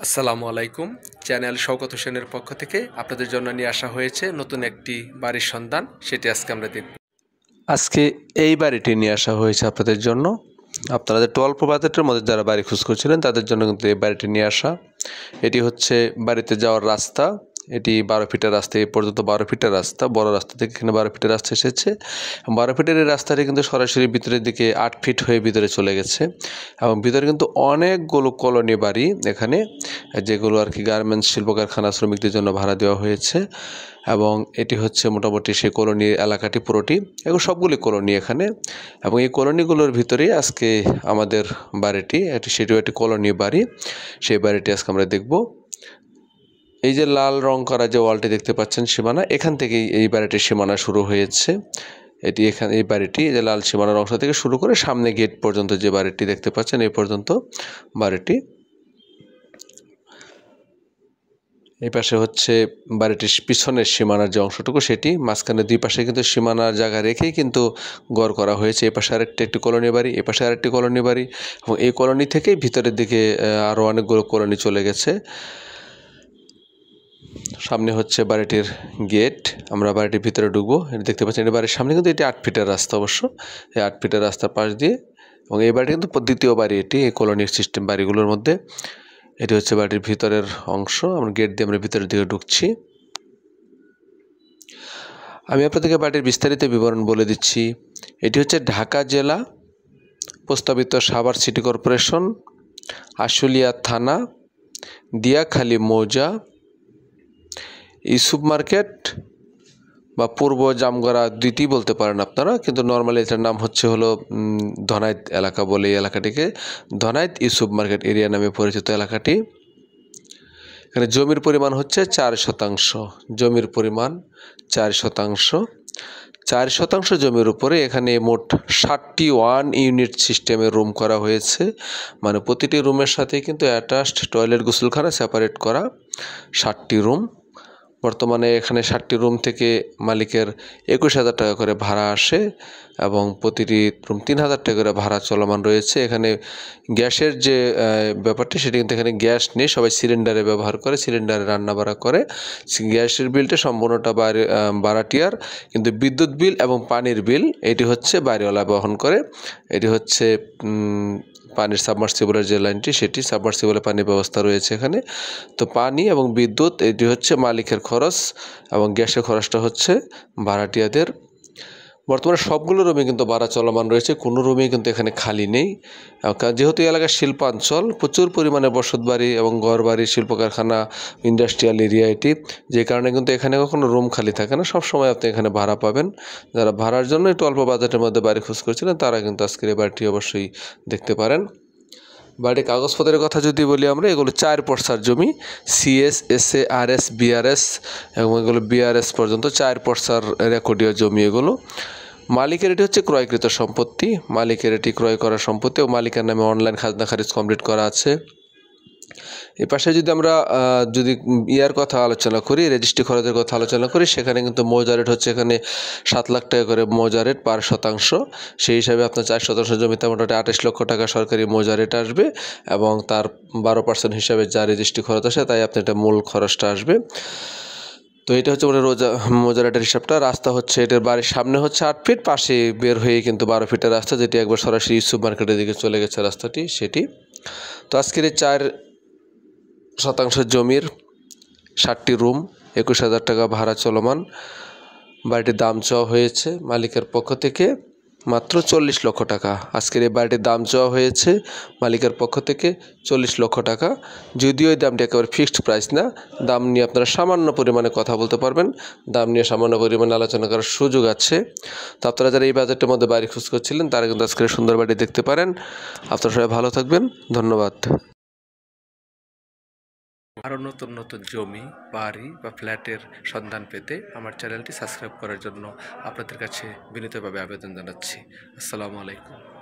আসসালামু আলাইকুম। চ্যানেল শওকত হোসেনের পক্ষ থেকে আপনাদের জন্য নিয়ে আসা হয়েছে নতুন একটি বাড়ির সন্ধান, সেটি আজকে আমরা দেখব। আজকে এই বাড়িটি নিয়ে আসা হয়েছে আপনাদের জন্য। আপনারা একটু অল্প বাজেটের মধ্যে যারা বাড়ি খোঁজ করছিলেন তাদের জন্য কিন্তু এই বাড়িটি নিয়ে আসা। এটি হচ্ছে বাড়িতে যাওয়ার রাস্তা। এটি 12 ফিটের রাস্তা, এই পর্যন্ত 12 ফিটের রাস্তা, বড় রাস্তা থেকে এখানে 12 ফিটের রাস্তা এসেছে। 12 ফিটের এই রাস্তাটি কিন্তু সরাসরি ভিতরের দিকে 8 ফিট হয়ে ভিতরে চলে গেছে এবং ভিতরে কিন্তু অনেকগুলো কলোনি বাড়ি এখানে, যেগুলো আর কি গার্মেন্টস শিল্প কারখানা শ্রমিকদের জন্য ভাড়া দেওয়া হয়েছে। এবং এটি হচ্ছে মোটামুটি সেই কলোনির এলাকাটি পুরোটি, এগুলো সবগুলি কলোনি এখানে। এবং এই কলোনিগুলোর ভিতরেই আজকে আমাদের বাড়িটি, সেটিও একটি কলোনি বাড়ি। সেই বাড়িটি আজকে আমরা দেখব। এই যে লাল রং করা যে ওয়ালটি দেখতে পাচ্ছেন সীমানা, এখান থেকেই এই বাড়িটির সীমানা শুরু হয়েছে। এটি এখানে এই বাড়িটি যে লাল সীমানার অংশ থেকে শুরু করে সামনে গেট পর্যন্ত যে বাড়িটি দেখতে পাচ্ছেন এই পর্যন্ত বাড়িটি। এই পাশে হচ্ছে বাড়িটির পিছনের সীমানার যে অংশটুকু, সেটি মাঝখানে দুই পাশে কিন্তু সীমানার জায়গা রেখেই কিন্তু গড় করা হয়েছে। এই পাশে একটি কলোনি বাড়ি, এ পাশে আরেকটি কলোনি বাড়ি এবং এই কলোনি থেকেই ভিতরের দিকে আরও অনেকগুলো কলোনি চলে গেছে। সামনে হচ্ছে বাড়িটির গেট। আমরা বাড়িটির ভিতরে ঢুকবো। এটা দেখতে পাচ্ছেন, এই বাড়ির সামনে কিন্তু এটি 8 ফিটের রাস্তা অবশ্য। এই 8 ফিটের রাস্তার পাশ দিয়ে, এবং এই বাড়িটি কিন্তু দ্বিতীয় বাড়ি এটি এই কলোনির সিস্টেম বাড়িগুলোর মধ্যে। এটি হচ্ছে বাড়ির ভিতরের অংশ। আমরা গেট দিয়ে আমরা ভিতরের দিকে ঢুকছি। আমি আপনাদেরকে বাড়ির বিস্তারিত বিবরণ বলে দিচ্ছি। এটি হচ্ছে ঢাকা জেলা, প্রস্তাবিত সাভার সিটি কর্পোরেশন, আশুলিয়া থানা, দিয়াখালী মৌজা, ইউসুফ মার্কেট বা পূর্ব জামগড়া দুইটি বলতে পারেন আপনারা, কিন্তু নর্মালি এটার নাম হচ্ছে হলো ধনাইত এলাকা বলে এই এলাকাটিকে ধনাইত ইউসুফ মার্কেট এরিয়া নামে পরিচিত এলাকাটি। এখানে জমির পরিমাণ হচ্ছে 4 শতাংশ। জমির পরিমাণ 4 শতাংশ। 4 শতাংশ জমির উপরে এখানে মোট 60টি 1 ইউনিট সিস্টেমের রুম করা হয়েছে। মানে প্রতিটি রুমের সাথে কিন্তু অ্যাটাচড টয়লেট গোসলখানা সেপারেট করা 60টি রুম। বর্তমানে এখানে 60টি রুম থেকে মালিকের 21,000 টাকা করে ভাড়া আসে এবং প্রতিটি রুম 3,000 টাকা করে ভাড়া চলমান রয়েছে। এখানে গ্যাসের যে ব্যাপারটি, সেটি কিন্তু এখানে গ্যাস নেই, সবাই সিলিন্ডারে ব্যবহার করে, সিলিন্ডারে রান্না বাড়া করে। গ্যাসের বিলটা সম্পূর্ণটা ভাড়াটিয়ার, কিন্তু বিদ্যুৎ বিল এবং পানির বিল এটি হচ্ছে বাড়িওয়ালা বহন করে। এটি হচ্ছে পানির সাবমার্সিবলের যে লাইনটি, সেটি সাবমার্সিবলের পানির ব্যবস্থা রয়েছে এখানে। তো পানি এবং বিদ্যুৎ এটি হচ্ছে মালিকের খরচ এবং গ্যাসের খরচটা হচ্ছে ভাড়াটিয়াদের। বর্তমানে সবগুলো রুমে কিন্তু ভাড়া চলমান রয়েছে, কোনো রুমেই কিন্তু এখানে খালি নেই। যেহেতু এলাকার শিল্পাঞ্চল, প্রচুর পরিমাণে বসতবাড়ি এবং ঘরবাড়ি, শিল্প কারখানা, ইন্ডাস্ট্রিয়াল এরিয়া এটি, যে কারণে কিন্তু এখানে কখনো রুম খালি থাকে না, সবসময় আপনি এখানে ভাড়া পাবেন। যারা ভাড়ার জন্য একটু অল্প বাজেটের মধ্যে বাড়ি খোঁজ করছিলেন তারা কিন্তু আজকের এই বাড়িটি অবশ্যই দেখতে পারেন। বাড়ির কাগজপত্রের কথা যদি বলি আমরা, এগুলো 4 পর্সার জমি, সিএস, এসএ, আরএস, বিআরএস এবং এগুলো বিআরএস পর্যন্ত 4 পর্সার রেকর্ডীয় জমি এগুলো। মালিকের এটি হচ্ছে ক্রয়কৃত সম্পত্তি। মালিকের এটি ক্রয় করা সম্পত্তি ও মালিকের নামে অনলাইন খাজনা খারিজ কমপ্লিট করা আছে। এ পাশে যদি আমরা ইয়ার কথা আলোচনা করি, রেজিস্ট্রি খরচের কথা আলোচনা করি, সেখানে কিন্তু মৌজা রেট হচ্ছে এখানে 7 লাখ টাকা করে মৌজা রেট পার শতাংশ। সেই হিসাবে আপনার 4 শতাংশ জমিতে মোটামুটি 28 লক্ষ টাকা সরকারি মৌজা রেট আসবে এবং তার 12% হিসাবে যা রেজিস্ট্রি খরচ আসে তাই আপনার এটা মূল খরচটা আসবে। তো এটা হচ্ছে মৌজা রেটের হিসাবটা। রাস্তা হচ্ছে এটার বাড়ির সামনে হচ্ছে 8 ফিট, পাশে বের হয়ে কিন্তু 12 ফিটের রাস্তা, যেটি একবার সরাসরি ইউসুফ মার্কেটের দিকে চলে গেছে রাস্তাটি, সেটি। তো আজকের এই 4 শতাংশ জমির 60টি রুম, 21,000 টাকা ভাড়া চলমান। বাড়িটির দাম চাওয়া হয়েছে মালিকের পক্ষ থেকে মাত্র 40 লক্ষ টাকা। আজকের এই বাড়িটির দাম চাওয়া হয়েছে মালিকের পক্ষ থেকে 40 লক্ষ টাকা। যদিও এই দামটি একেবারে ফিক্সড প্রাইস না, দাম নিয়ে আপনারা সামান্য পরিমাণে কথা বলতে পারবেন, দাম নিয়ে সামান্য পরিমাণে আলোচনা করার সুযোগ আছে। তো আপনারা যারা এই বাজেটের মধ্যে বাড়ি খোঁজ করছিলেন তারা কিন্তু আজকের সুন্দর বাড়ি দেখতে পারেন। আপনারা সবাই ভালো থাকবেন, ধন্যবাদ। আরও নতুন নতুন জমি, বাড়ি বা ফ্ল্যাটের সন্ধান পেতে আমার চ্যানেলটি সাবস্ক্রাইব করার জন্য আপনাদের কাছে বিনীতভাবে আবেদন জানাচ্ছি। আসসালামু আলাইকুম।